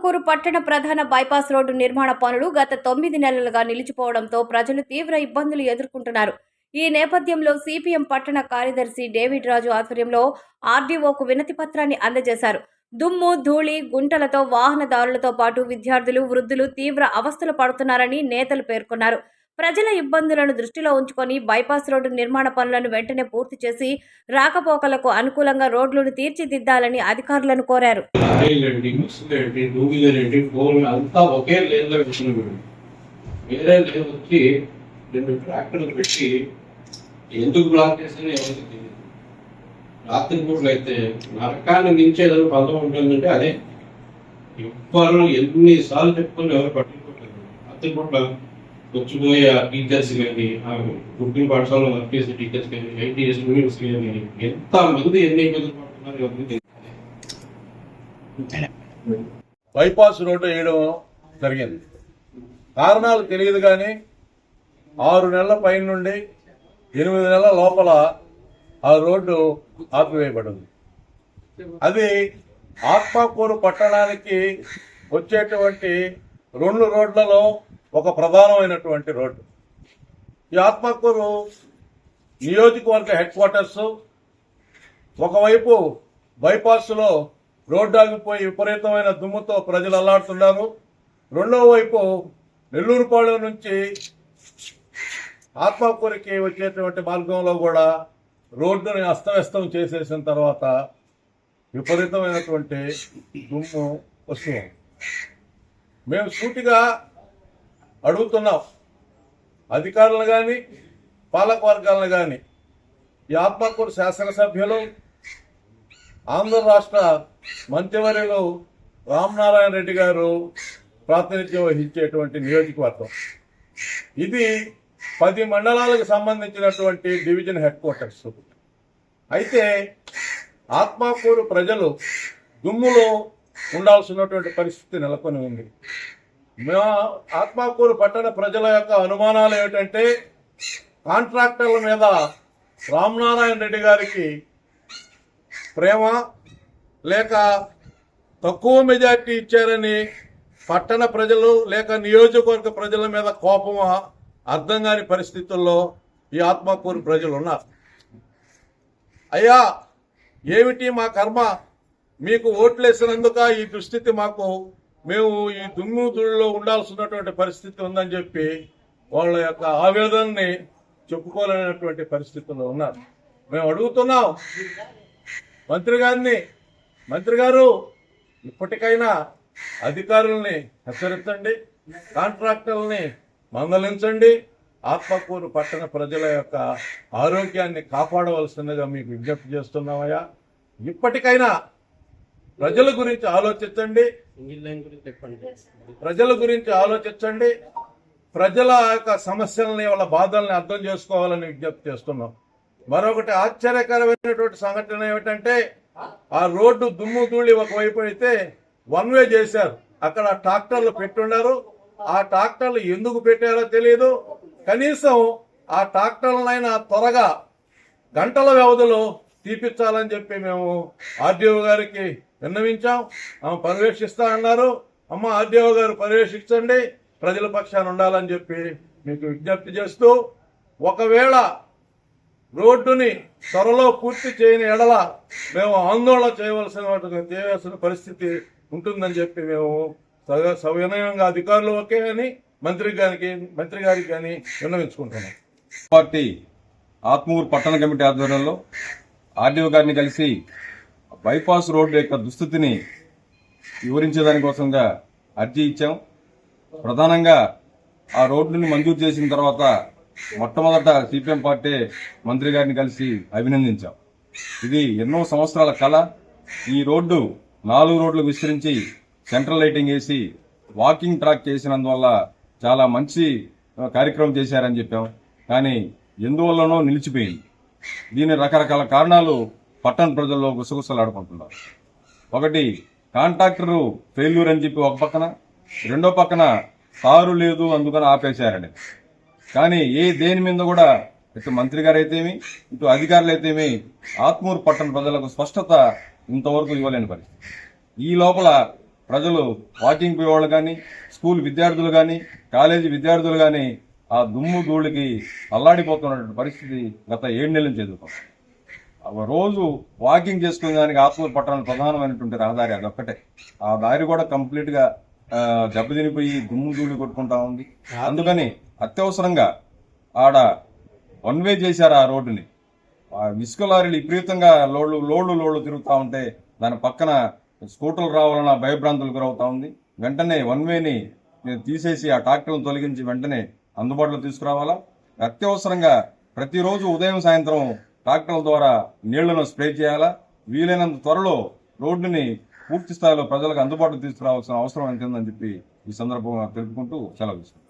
ఆత్మకూరు పట్టణ ప్రధాన bypass road నిర్మాణ పనులు గత 9 నెలలుగా నిలిచిపోవడంతో ప్రజలు తీవ్ర ఇబ్బందులు ఎదుర్కొంటున్నారు. ఈ నేపథ్యంలో సిపిఎం పట్టణ కార్యదర్శి డేవిడ్ రాజు ఆధ్వర్యంలో ఆర్డీఓకు వినతి పత్రాన్ని అందజేశారు. దుమ్ము, ధూళి, గుంటలతో వాహనదారులతో పాటు విద్యార్థులు, వృద్ధులు తీవ్ర అవస్థలు పడుతున్నారని నేతలు పేర్కొన్నారు. ప్రజల ఇబ్బందులను దృష్టిలో ఉంచుకొని బైపాస్ రోడ్డు నిర్మాణ పనులను వెంటనే పూర్తి చేసి రాకపోకలకు అనుకూలంగా రోడ్లను తీర్చిదిద్దాలని అధికారులను కోరారు. ఎందుకు బ్లాక్ చేసిన ఎవరికి తెలియదు. రాత్రి పూటలు అయితే నరకాన్ని మించేదని పదం ఉంటుందంటే అదే. ఎవ్వరు ఎన్నిసార్లు చెప్పుకొని ఎవరు పట్టించుకోవట్లేదు. రాత్రి పూట వచ్చిపోయే టీచర్స్ కానీ, గుడ్డి పాఠశాలలో వర్క్ చేసే టీచర్స్ కానీ, ఐటీఎస్ స్టూడెంట్స్ కానీ ఎంతమంది ఎన్ని ఇబ్బందులు పడుతున్నారు ఎవరికి తెలియదు. బైపాస్ రోడ్డు వేయడం జరిగింది. కారణాలు తెలియదు కానీ 6 నెలల పైన నుండి 8 నెలల లోపల ఆ రోడ్డు ఆపివేయబడింది. అది ఆత్మకూరు పట్టణానికి వచ్చేటువంటి 2 రోడ్లలో ఒక ప్రధానమైనటువంటి రోడ్డు. ఈ ఆత్మకూరు నియోజకవర్గ హెడ్ క్వార్టర్స్. ఒకవైపు బైపాస్లో రోడ్డు ఆగిపోయి విపరీతమైన దుమ్ముతో ప్రజలు అల్లాడుతున్నారు. రెండో వైపు నెల్లూరుపాడు నుంచి ఆత్మకూరికి వచ్చేటువంటి మార్గంలో కూడా రోడ్డుని అస్తవ్యస్తం చేసేసిన తర్వాత విపరీతమైనటువంటి దుమ్ము వస్తుంది. మేము సూటిగా అడుగుతున్నాం అధికారులను కానీ, పాలక వర్గాలను కానీ. ఈ ఆత్మకూరు శాసనసభ్యులు, ఆంధ్ర రాష్ట్ర మంత్రివర్యులు రామనారాయణ రెడ్డి గారు ప్రాతినిధ్యం వహించేటువంటి నియోజకవర్గం ఇది. 10 మండలాలకు సంబంధించినటువంటి డివిజన్ హెడ్ క్వార్టర్స్. అయితే ఆత్మకూరు ప్రజలు దుమ్ములో ఉండాల్సినటువంటి పరిస్థితి నెలకొని ఉంది. ఆత్మకూరు పట్టణ ప్రజల యొక్క అనుమానాలు ఏమిటంటే, కాంట్రాక్టర్ల మీద రామనారాయణ రెడ్డి గారికి ప్రేమ లేక తక్కువ మెజార్టీ ఇచ్చారని పట్టణ ప్రజలు లేక నియోజకవర్గ ప్రజల మీద కోపమా అర్థం కాని పరిస్థితుల్లో ఈ ఆత్మకూరు ప్రజలు ఉన్నారు. అయ్యా, ఏమిటి మా కర్మ? మీకు ఓట్లేసినందుక ఈ దుస్థితి మాకు, మేము ఈ దుమ్ము ధూళిలో ఉండాల్సినటువంటి పరిస్థితి ఉందని చెప్పి వాళ్ళ యొక్క ఆవేదనని చెప్పుకోలేనటువంటి పరిస్థితుల్లో ఉన్నారు. మేము అడుగుతున్నాం మంత్రి గారిని, మంత్రి గారు ఇప్పటికైనా అధికారుల్ని హెచ్చరించండి, కాంట్రాక్టర్లని మందలించండి, ఆత్మకూరు పట్టణ ప్రజల యొక్క ఆరోగ్యాన్ని కాపాడవలసిందిగా మీకు విజ్ఞప్తి చేస్తున్నామయ్యా. ఇప్పటికైనా ప్రజల గురించి ఆలోచించండి, ప్రజల గురించి ఆలోచించండి. ప్రజల యొక్క సమస్యలని, వాళ్ళ బాధల్ని అర్థం చేసుకోవాలని విజ్ఞప్తి చేస్తున్నాం. మరొకటి ఆశ్చర్యకరమైనటువంటి సంఘటన ఏమిటంటే, ఆ రోడ్డు దుమ్ము ధూళి ఒకవైపు అయితే 1 వే చేశారు. అక్కడ ట్రాక్టర్లు పెట్టున్నారు. ఆ ట్రాక్టర్లు ఎందుకు పెట్టారో తెలియదు. కనీసం ఆ ట్రాక్టర్లనైనా త్వరగా గంటల వ్యవధిలో తీపిచ్చాలని చెప్పి మేము ఆర్డీఓ గారికి విన్నవించాం. ఆమె పర్యవేక్షిస్తా అన్నారు. అమ్మ ఆర్డీఓ గారు పర్యవేక్షించండి, ప్రజల పక్షాన ఉండాలని చెప్పి మీకు విజ్ఞప్తి చేస్తూ, ఒకవేళ రోడ్డుని త్వరలో పూర్తి చేయని ఎడల మేము ఆందోళన చేయవలసిన పరిస్థితి ఉంటుందని చెప్పి మేము సవినయంగా అధికారులు ఒకే అని మంత్రి గారికి కానీ విన్నవించుకుంటున్నాం. పార్టీ ఆత్మకూరు పట్టణ కమిటీ ఆధ్వర్యంలో ఆర్డీఓ గారిని కలిసి బైపాస్ రోడ్డు యొక్క దుస్థితిని వివరించేదానికోసంగా అర్జీ ఇచ్చాం. ప్రధానంగా ఆ రోడ్డుని మంజూరు చేసిన తర్వాత మొట్టమొదట సిపిఎం పార్టీ మంత్రి గారిని కలిసి అభినందించాం. ఇది ఎన్నో సంవత్సరాల కళ. ఈ రోడ్డు 4 రోడ్లు విస్తరించి సెంట్రల్ లైటింగ్ వేసి వాకింగ్ ట్రాక్ చేసినందువల్ల చాలా మంచి కార్యక్రమం చేశారని చెప్పాం. కానీ ఎందువల్లనో నిలిచిపోయింది. దీని రకరకాల కారణాలు పట్టణ ప్రజల్లో గుసగుసలాడుకుంటున్నారు. ఒకటి, కాంట్రాక్టరు ఫెయిల్యూర్ అని చెప్పి ఒక పక్కన, రెండో పక్కన తారు లేదు అందుకని ఆపేశారని. కానీ దేని మీద కూడా ఇటు మంత్రి గారు అయితేమి, ఇటు అధికారులు అయితేమి ఆత్మకూరు పట్టణ ప్రజలకు స్పష్టత ఇంతవరకు ఇవ్వలేని పరిస్థితి. ఈ లోపల ప్రజలు వాకింగ్ పోయేవాళ్ళు కానీ, స్కూల్ విద్యార్థులు కానీ, కాలేజీ విద్యార్థులు కానీ ఆ దుమ్ము ధూళికి అల్లాడిపోతున్నటువంటి పరిస్థితి గత 7 నెలల నుంచి ఎదుర్కొంటాం. రోజు వాకింగ్ చేసుకునే దానికి ఆత్మూరు పట్టణంలో ప్రధానమైనటువంటి రహదారి అదొక్కటే. ఆ దారి కూడా కంప్లీట్ గా దెబ్బతినిపోయి దుమ్ము ధూళి కొట్టుకుంటా ఉంది. అందుకని అత్యవసరంగా ఆడ 1 వే చేశారు ఆ రోడ్డుని. ఇసుక లారీలు విపరీతంగా లోడ్లు తిరుగుతూ ఉంటే దాని పక్కన స్కూటర్లు రావాలన్న భయభ్రాంతులు గురవుతా ఉంది. వెంటనే 1 వేని తీసేసి ఆ ట్రాక్టర్లను తొలగించి వెంటనే అందుబాటులో తీసుకురావాలా. అత్యవసరంగా ప్రతిరోజు ఉదయం సాయంత్రం ట్రాక్టర్ల ద్వారా నీళ్లను స్ప్రే చేయాలా. వీలైనంత త్వరలో రోడ్డుని పూర్తి స్థాయిలో ప్రజలకు అందుబాటులో తీసుకురావాల్సిన అవసరం ఎంతుందని చెప్పి ఈ సందర్భంగా తెలుపుకుంటూ సెలవు తీసుకుంటాం.